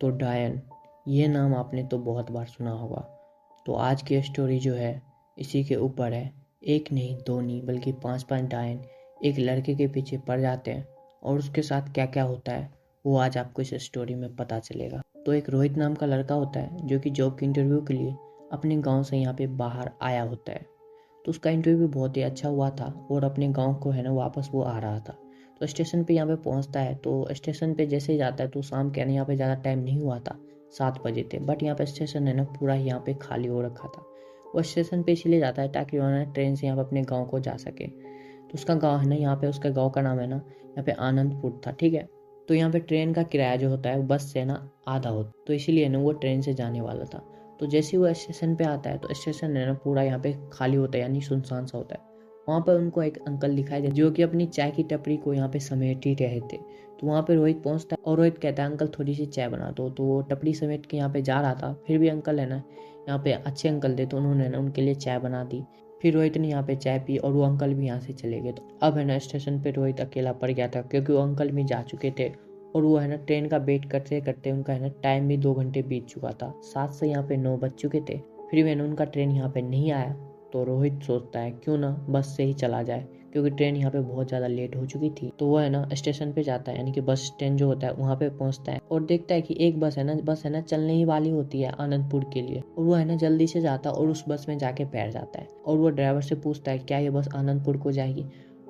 तो डायन, ये नाम आपने तो बहुत बार सुना होगा। तो आज की स्टोरी जो है इसी के ऊपर है। एक नहीं, दो नहीं, बल्कि 5 डायन एक लड़के के पीछे पड़ जाते हैं और उसके साथ क्या क्या होता है वो आज आपको इस स्टोरी में पता चलेगा। तो एक रोहित नाम का लड़का होता है जो कि जॉब के इंटरव्यू के लिए अपने गांव से यहाँ पे बाहर आया होता है। तो उसका इंटरव्यू बहुत ही अच्छा हुआ था और अपने गांव को है ना वापस वो आ रहा था। तो स्टेशन पे यहाँ पे पहुँचता है। तो स्टेशन पे जैसे ही जाता है तो शाम के यहाँ पे ज़्यादा टाइम नहीं हुआ था, 7 बजे थे। बट यहाँ पे स्टेशन है ना पूरा यहाँ पे खाली हो रखा था। वो स्टेशन पे इसीलिए जाता है ताकि वो ना ट्रेन से यहाँ पे अपने गाँव को जा सके। तो उसका गाँव है ना यहाँ पे, उसका गाँव का नाम है ना यहाँ पे आनंदपुर था, ठीक है। तो यहाँ पे ट्रेन का किराया जो होता है वो बस से ना आधा होता, तो इसीलिए ना वो ट्रेन से जाने वाला था। तो जैसे ही वो स्टेशन पे आता है तो स्टेशन है ना पूरा यहाँ पे खाली होता है, यानी सुनसान सा होता है। वहाँ पर उनको एक अंकल दिखाई दे जो कि अपनी चाय की टपरी को यहाँ पे समेट ही रहे थे। तो वहाँ पे रोहित पहुँचता है और रोहित कहता है अंकल थोड़ी सी चाय बना दो। तो वो टपरी समेट के यहाँ पे जा रहा था, फिर भी अंकल है ना यहाँ पे अच्छे अंकल थे तो उन्होंने ना उनके लिए चाय बना दी। फिर रोहित ने यहाँ पे चाय पी और वो अंकल भी यहाँ से चले गए। तो अब है ना स्टेशन पे रोहित अकेला पड़ गया था क्योंकि वो अंकल भी जा चुके थे और वो है ना ट्रेन का वेट करते करते उनका है ना टाइम भी 2 घंटे बीत चुका था। 7 से यहाँ पे 9 बज चुके थे, फिर भी है ना उनका ट्रेन यहाँ पे नहीं आया। तो रोहित सोचता है क्यों ना बस से ही चला जाए क्योंकि ट्रेन यहाँ पे बहुत ज़्यादा लेट हो चुकी थी। तो वो है ना स्टेशन पे जाता है, यानी कि बस स्टैंड जो होता है वहाँ पे पहुँचता है और देखता है कि एक बस है ना चलने ही वाली होती है आनंदपुर के लिए। और वो है ना जल्दी से जाता है और उस बस में जाके बैठ जाता है और वो ड्राइवर से पूछता है क्या ये बस आनंदपुर को जाएगी।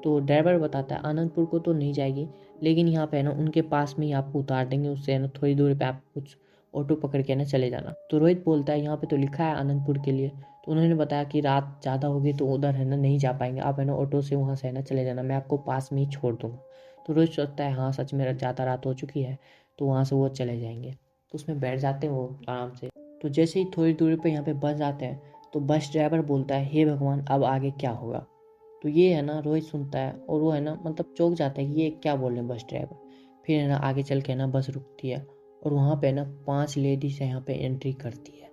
तो ड्राइवर बताता है आनंदपुर को तो नहीं जाएगी, लेकिन यहाँ पे है ना उनके पास में ही आपको उतार देंगे, उससे है ना थोड़ी दूरी पे आप कुछ ऑटो पकड़ के ना चले जाना। तो रोहित बोलता है यहाँ पे तो लिखा है आनंदपुर के लिए। तो उन्होंने बताया कि रात ज़्यादा होगी तो उधर है ना नहीं जा पाएंगे, आप है ना ऑटो से वहाँ से है ना चले जाना, मैं आपको पास में ही छोड़ दूँगा। तो रोहित सोचता है हाँ सच में ज़्यादा रात हो चुकी है, तो वहाँ से वो चले जाएंगे। तो उसमें बैठ जाते हैं वो आराम से। तो जैसे ही थोड़ी दूरी पर यहाँ पे बस जाते हैं तो बस ड्राइवर बोलता है हे भगवान अब आगे क्या होगा। तो ये है ना रोहित सुनता है और वो है ना मतलब चौंक जाता है कि ये क्या बोल रहे हैं बस ड्राइवर। फिर है ना आगे चल के ना बस रुकती है और वहाँ पे ना 5 लेडीज यहाँ पे एंट्री करती है।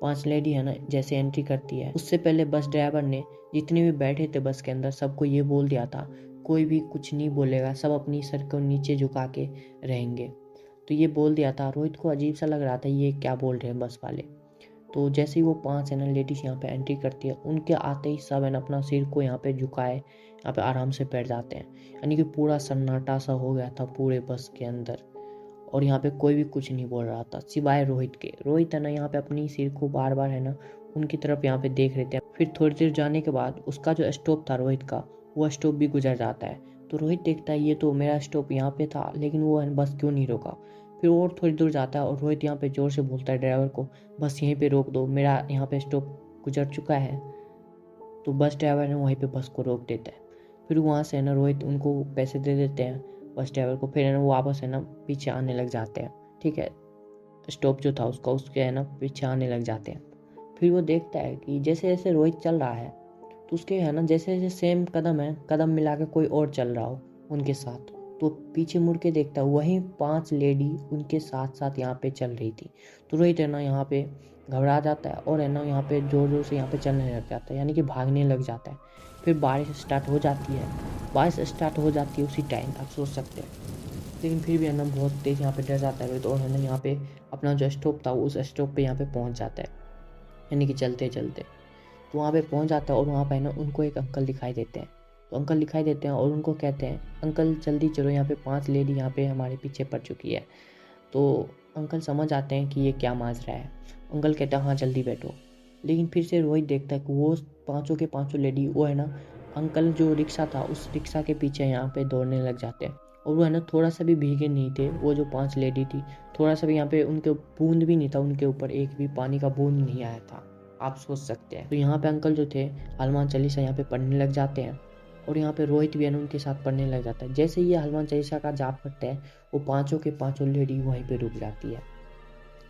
5 लेडी है ना जैसे एंट्री करती है उससे पहले बस ड्राइवर ने जितने भी बैठे थे बस के अंदर सबको ये बोल दिया था कोई भी कुछ नहीं बोलेगा, सब अपनी सर को नीचे झुका के रहेंगे। तो ये बोल दिया था। रोहित को अजीब सा लग रहा था ये क्या बोल रहे हैं बस वाले। तो जैसे ही वो 5 है ना लेडीज यहाँ पे एंट्री करती है उनके आते ही सब है ना अपना सिर को यहाँ पे झुकाए यहाँ पे आराम से बैठ जाते हैं, यानी कि पूरा सन्नाटा सा हो गया था पूरे बस के अंदर। और यहाँ पे कोई भी कुछ नहीं बोल रहा था सिवाय रोहित के। रोहित है ना यहाँ पे अपनी सिर को बार बार है ना उनकी तरफ यहाँ पे देख रहे थे। फिर थोड़ी देर जाने के बाद उसका जो स्टॉप था रोहित का, वो स्टॉप भी गुजर जाता है। तो रोहित देखता है ये तो मेरा स्टॉप यहाँ पे था लेकिन वो बस क्यों नहीं रोका। फिर और थोड़ी दूर जाता है और रोहित यहाँ पे जोर से बोलता है ड्राइवर को बस यहीं पे रोक दो, मेरा यहाँ पे स्टॉप गुजर चुका है। तो बस ड्राइवर ने वहीं पे बस को रोक देता है। फिर वहाँ से है ना रोहित उनको पैसे दे देते हैं बस ड्राइवर को। फिर है ना वो वापस है ना पीछे आने लग जाते हैं, ठीक है, स्टॉप जो था उसका उसके है ना पीछे आने लग जाते हैं। फिर वो देखता है कि जैसे जैसे रोहित चल रहा है तो उसके है ना जैसे जैसे सेम कदम है, कदम मिला के कोई और चल रहा हो उनके साथ। तो पीछे मुड़ के देखता है वहीं 5 लेडी उनके साथ साथ यहाँ पे चल रही थी। तो रोहित है ना यहाँ पे घबरा जाता है और है ना यहाँ पे जोर जोर से यहाँ पे चलने लग जाता है, यानी कि भागने लग जाता है। फिर बारिश स्टार्ट हो जाती है। बारिश स्टार्ट हो जाती है उसी टाइम, आप सोच सकते हैं। लेकिन फिर भी है ना बहुत तेज़ यहाँ पे डर जाता है रोहित और है ना यहाँ पे अपना जो स्टॉप था उस स्टॉप पे यहाँ पे पहुँच जाता है, यानी कि चलते चलते। तो वहाँ पे पहुँच जाता है और वहाँ पे ना उनको एक अंकल दिखाई देते हैं। तो अंकल दिखाई देते हैं और उनको कहते हैं अंकल जल्दी चलो, यहाँ पे 5 लेडी यहाँ पे हमारे पीछे पड़ चुकी है। तो अंकल समझ आते हैं कि ये क्या माज रहा है। अंकल कहता है हाँ जल्दी बैठो। लेकिन फिर से रोहित देखता है कि वो पाँचों के पाँचों लेडी वो है ना अंकल जो रिक्शा था उस रिक्शा के पीछे यहाँ पे दौड़ने लग जाते हैं। और वो है ना थोड़ा सा भी भीगे नहीं थे, वो जो 5 लेडी थी थोड़ा सा भी यहाँ पे उनके बूंद भी नहीं था, उनके ऊपर एक भी पानी का बूंद नहीं आया था, आप सोच सकते हैं। तो यहाँ पे अंकल जो थे हनुमान चालीसा यहाँ पे पढ़ने लग जाते हैं और यहाँ पे रोहित भी है ना उनके साथ पढ़ने लग जाता है। जैसे ये हनुमान चालीसा का जाप करते हैं वो पाँचों के पाँचों लेडी वहीं पे रुक जाती है,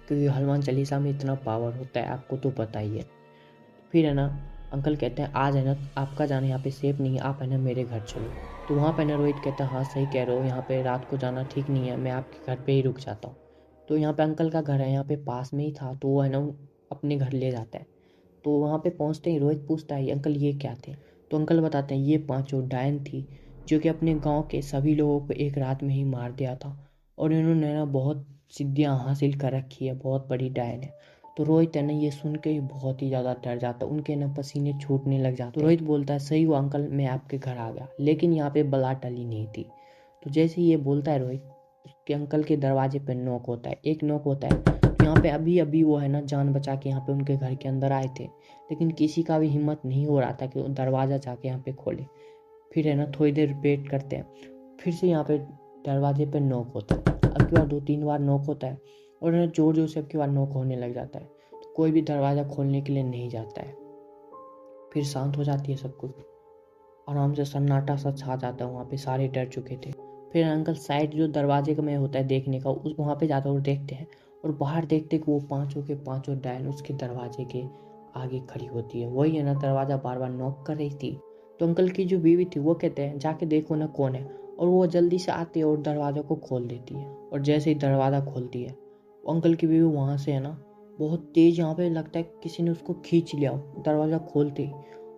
क्योंकि हनुमान चालीसा में इतना पावर होता है आपको तो पता ही है। फिर है ना अंकल कहते हैं आज है ना आपका जाना यहाँ पे सेफ नहीं है, आप है ना मेरे घर चलो। तो वहाँ पे ना रोहित कहता है हाँ सही कह रहे हो, यहाँ पे रात को जाना ठीक नहीं है, मैं आपके घर पे ही रुक जाता हूँ। तो यहाँ पे अंकल का घर है यहाँ पे पास में ही था, तो वो है ना अपने घर ले जाता है। तो वहाँ पे पहुँचते ही रोहित पूछता है अंकल ये क्या थे। तो अंकल बताते हैं ये 5 डायन थी जो कि अपने गांव के सभी लोगों को एक रात में ही मार दिया था और इन्होंने ना बहुत सिद्धियां हासिल कर रखी है, बहुत बड़ी डायन है। तो रोहित है ना ये सुन के ही बहुत ही ज़्यादा डर जाता है, उनके ना पसीने छूटने लग जाते। तो रोहित बोलता है सही हुआ अंकल, मैं आपके घर आ गया, लेकिन यहाँ पे बला टली नहीं थी। तो जैसे ही ये बोलता है रोहित, उसके अंकल के दरवाजे पे नॉक होता है, एक नॉक होता है। तो यहाँ पे अभी अभी वो है ना जान बचा के यहाँ पे उनके घर के अंदर आए थे, लेकिन किसी का भी हिम्मत नहीं हो रहा था कि वो दरवाज़ा जाके यहाँ पे खोले। फिर है ना थोड़ी देर वेट करते हैं, फिर से यहाँ पे दरवाजे पे नॉक होता है। अब की बार 2-3 बार नॉक होता है और है ना जोर जोर से अब की बार नॉक होने लग जाता है। तो कोई भी दरवाज़ा खोलने के लिए नहीं जाता है। फिर शांत हो जाती है सब कुछ, आराम से सन्नाटा सा छा जाता है, वहाँ पे सारे डर चुके थे। फिर अंकल साइड जो दरवाजे का में होता है देखने का, उस वहाँ पे जाते और देखते हैं, और बाहर देखते कि वो पांचों के पांचों डायन उसके दरवाजे के आगे खड़ी होती है। वही है ना दरवाज़ा बार बार नॉक कर रही थी। तो अंकल की जो बीवी थी वो कहते हैं जाके देखो ना कौन है, और वो जल्दी से आती है और दरवाज़ा को खोल देती है। और जैसे ही दरवाज़ा खोलती है, अंकल की बीवी वहाँ से है ना बहुत तेज, यहाँ पे लगता है किसी ने उसको खींच लिया दरवाज़ा खोलते ही।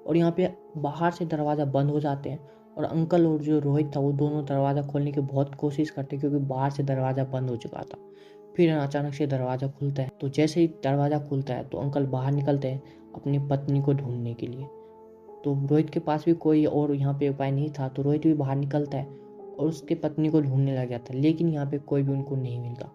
और यहाँ पे बाहर से दरवाज़ा बंद हो जाते हैं, और अंकल और जो रोहित था वो दोनों दरवाज़ा खोलने की बहुत कोशिश करते क्योंकि बाहर से दरवाज़ा बंद हो चुका था। फिर अचानक से दरवाज़ा खुलता है। तो जैसे ही दरवाज़ा खुलता है तो अंकल बाहर निकलते हैं अपनी पत्नी को ढूंढने के लिए। तो रोहित के पास भी कोई और यहाँ पे उपाय नहीं था, तो रोहित भी बाहर निकलता है और उसके पत्नी को ढूंढने लग जाता है, लेकिन यहाँ पे कोई भी उनको नहीं मिलता।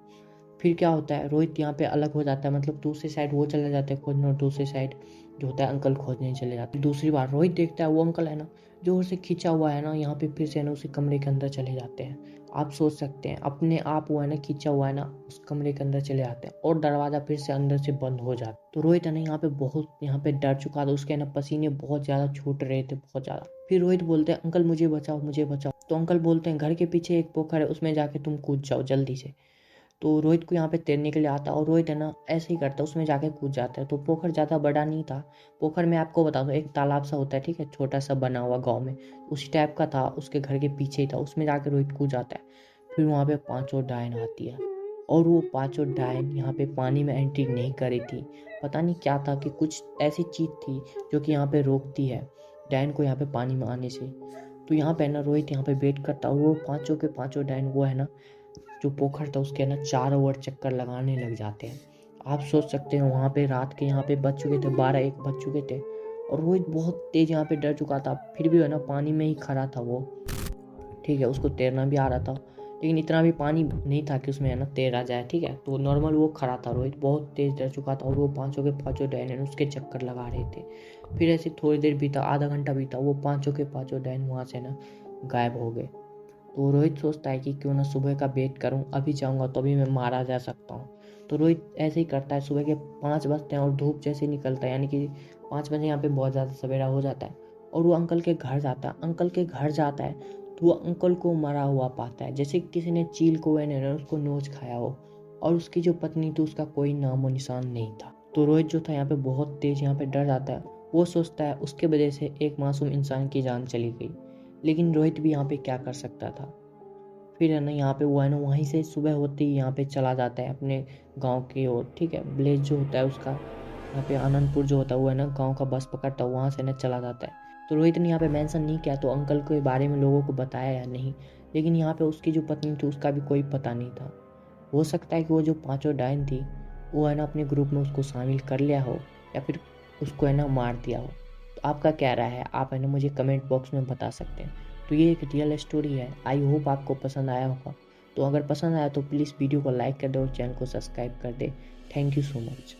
फिर क्या होता है, रोहित यहाँ पे अलग हो जाता है, मतलब दूसरी साइड वो चले जाते हैं खोजने, और दूसरी साइड जो होता है अंकल खोजने चले जाते हैं। दूसरी बार रोहित देखता है वो अंकल है ना जोर से खींचा हुआ है ना, यहाँ पे फिर से है ना उसी कमरे के अंदर चले जाते हैं। आप सोच सकते हैं अपने आप वो है ना खींचा हुआ है ना उस कमरे के अंदर चले जाते हैं, और दरवाजा फिर से अंदर से बंद हो जाता है। तो रोहित है ना यहाँ पे बहुत यहाँ पे डर चुका था, उसके है ना पसीने बहुत ज्यादा छूट रहे थे, बहुत ज्यादा। फिर रोहित बोलते हैं अंकल मुझे बचाओ मुझे बचाओ। तो अंकल बोलते हैं घर के पीछे एक पोखर है, उसमें जाके तुम कूद जाओ जल्दी से। तो रोहित को यहाँ पे तैरने के लिए आता है, और रोहित है ना ऐसे ही करता है, उसमें जाके कूद जाता है। तो पोखर ज़्यादा बड़ा नहीं था, पोखर में आपको बता दो एक तालाब सा होता है, ठीक है, छोटा सा बना हुआ गांव में, उसी टाइप का था, उसके घर के पीछे ही था, उसमें जाके रोहित कूद जाता है। फिर वहाँ पे पांचों डायन आती है, और वो पांचों डायन यहाँ पे पानी में एंट्री नहीं करी थी। पता नहीं क्या था कि कुछ ऐसी चीज़ थी जो कि यहाँ पे रोकती है डायन को यहाँ पे पानी में आने से। तो यहाँ पे ना रोहित यहाँ पे वेट करता, और वो पांचों के पांचों डायन वो है ना जो पोखर था उसके ना चारों ओर चक्कर लगाने लग जाते हैं। आप सोच सकते हैं वहाँ पे रात के यहाँ पे बज चुके थे 12-1 बज चुके थे, और रोहित बहुत तेज यहाँ पे डर चुका था, फिर भी है ना पानी में ही खड़ा था वो, ठीक है, उसको तैरना भी आ रहा था, लेकिन इतना भी पानी नहीं था कि उसमें है ना तैरा जाए, ठीक है। तो नॉर्मल वो खड़ा था, रोहित बहुत तेज डर चुका था, और वो पांचों के पांचों डायन उसके चक्कर लगा रहे थे। फिर ऐसे थोड़ी देर बीता, आधा घंटा बीता, वो पांचों के पांचों डायन वहाँ से ना गायब हो गए। तो रोहित सोचता है कि क्यों ना सुबह का वेट करूं, अभी जाऊंगा तो अभी मैं मारा जा सकता हूं। तो रोहित ऐसे ही करता है, सुबह के 5 बजते हैं और धूप जैसे निकलता है, यानी कि 5 बजे यहाँ पे बहुत ज़्यादा सवेरा हो जाता है, और वो अंकल के घर जाता है। अंकल के घर जाता है तो वो अंकल को मरा हुआ पाता है, जैसे किसी ने चील को उसको नोच खाया हो, और उसकी जो पत्नी थी उसका कोई नामो निशान नहीं था। तो रोहित जो था यहाँ पे बहुत तेज यहाँ पे डर जाता है, वो सोचता है उसके वजह से एक मासूम इंसान की जान चली गई, लेकिन रोहित भी यहाँ पे क्या कर सकता था। फिर है ना यहाँ पे वो है ना वहीं से सुबह होते ही यहाँ पे चला जाता है अपने गांव की ओर, ठीक है, विलेज जो होता है उसका, यहाँ पे आनंदपुर जो होता है वो है ना गांव का बस पकड़ता है, वहाँ से ना चला जाता है। तो रोहित ने यहाँ पे मेंशन नहीं किया तो अंकल के बारे में लोगों को बताया या नहीं, लेकिन यहाँ पे उसकी जो पत्नी थी उसका भी कोई पता नहीं था। हो सकता है कि वो जो पांचों डायन थी वो है ना अपने ग्रुप में उसको शामिल कर लिया हो, या फिर उसको है ना मार दिया हो। तो आपका क्या राय है, आप है ना मुझे कमेंट बॉक्स में बता सकते हैं। तो ये एक रियल स्टोरी है, आई होप आपको पसंद आया होगा। तो अगर पसंद आया तो प्लीज़ वीडियो को लाइक कर दे और चैनल को सब्सक्राइब कर दे। Thank you so much.